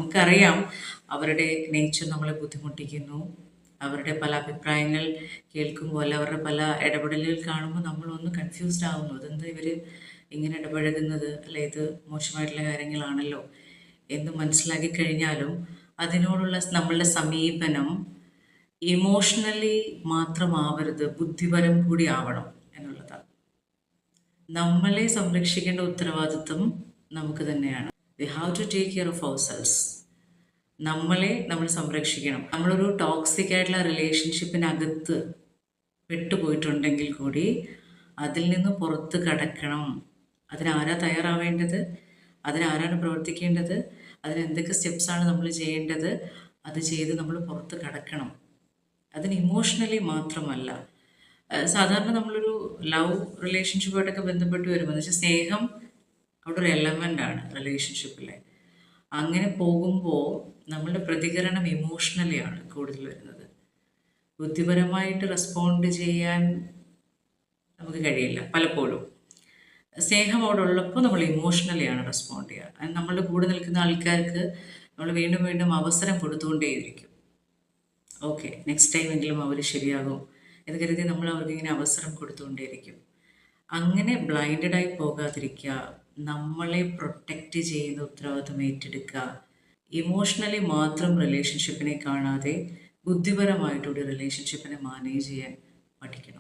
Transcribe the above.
നമുക്കറിയാം അവരുടെ നേച്ചർ നമ്മളെ ബുദ്ധിമുട്ടിക്കുന്നു. അവരുടെ പല അഭിപ്രായങ്ങൾ കേൾക്കുമ്പോൾ അല്ല അവരുടെ പല ഇടപെടലുകൾ കാണുമ്പോൾ നമ്മളൊന്ന് കൺഫ്യൂസ്ഡ് ആവുന്നു. അതെന്താ ഇവർ ഇങ്ങനെ ഇടപഴകുന്നത്, അല്ല ഇത് മോശമായിട്ടുള്ള കാര്യങ്ങളാണല്ലോ എന്ന് മനസ്സിലാക്കി കഴിഞ്ഞാലും അതിനോടുള്ള നമ്മളുടെ സമീപനം ഇമോഷണലി മാത്രമാവരുത്, ബുദ്ധിപരം കൂടി ആവണം എന്നുള്ളതാണ്. നമ്മളെ സംരക്ഷിക്കേണ്ട ഉത്തരവാദിത്വം നമുക്ക് തന്നെയാണ്. We have to take care of ourselves. നമ്മളെ നമ്മൾ സംരക്ഷിക്കണം. നമ്മളൊരു ടോക്സിക് ആയിട്ടുള്ള റിലേഷൻഷിപ്പിനകത്ത് പെട്ടുപോയിട്ടുണ്ടെങ്കിൽ കൂടി അതിൽ നിന്ന് പുറത്ത് കടക്കണം. അതിനാരാ തയ്യാറാവേണ്ടത്, അതിനാരാണ് പ്രവർത്തിക്കേണ്ടത്, അതിനെന്തൊക്കെ സ്റ്റെപ്സാണ് നമ്മൾ ചെയ്യേണ്ടത്, അത് ചെയ്ത് നമ്മൾ പുറത്ത് കടക്കണം. അതിന് ഇമോഷണലി മാത്രമല്ല. സാധാരണ നമ്മളൊരു ലവ് റിലേഷൻഷിപ്പായിട്ടൊക്കെ ബന്ധപ്പെട്ട് വരുമ്പോൾ എന്ന് വെച്ചാൽ സ്നേഹം അവിടെ ഒരു എലമെൻ്റാണ് റിലേഷൻഷിപ്പിലെ. അങ്ങനെ പോകുമ്പോൾ നമ്മളുടെ പ്രതികരണം ഇമോഷണലിയാണ് കൂടുതൽ വരുന്നത്. ബുദ്ധിപരമായിട്ട് റെസ്പോണ്ട് ചെയ്യാൻ നമുക്ക് കഴിയില്ല പലപ്പോഴും. സ്നേഹം അവിടെ ഉള്ളപ്പോൾ നമ്മൾ ഇമോഷണലിയാണ് റെസ്പോണ്ട് ചെയ്യുക. അത് നമ്മളുടെ കൂടെ നിൽക്കുന്ന ആൾക്കാർക്ക് നമ്മൾ വീണ്ടും വീണ്ടും അവസരം കൊടുത്തുകൊണ്ടേയിരിക്കും. ഓക്കെ, നെക്സ്റ്റ് ടൈം എങ്കിലും അവർ ശരിയാകും എന്ന് കരുതി നമ്മൾ അവർക്ക് ഇങ്ങനെ അവസരം കൊടുത്തുകൊണ്ടേയിരിക്കും. അങ്ങനെ ബ്ലൈൻഡഡായി പോകാതിരിക്കുക, നമ്മളെ പ്രൊട്ടക്റ്റ് ചെയ്യുന്ന ഉത്തരവാദിത്വം ഏറ്റെടുക്കുക. ഇമോഷണലി മാത്രം റിലേഷൻഷിപ്പിനെ കാണാതെ ബുദ്ധിപരമായിട്ടൊരു റിലേഷൻഷിപ്പിനെ മാനേജ് ചെയ്യാൻ പഠിക്കണം.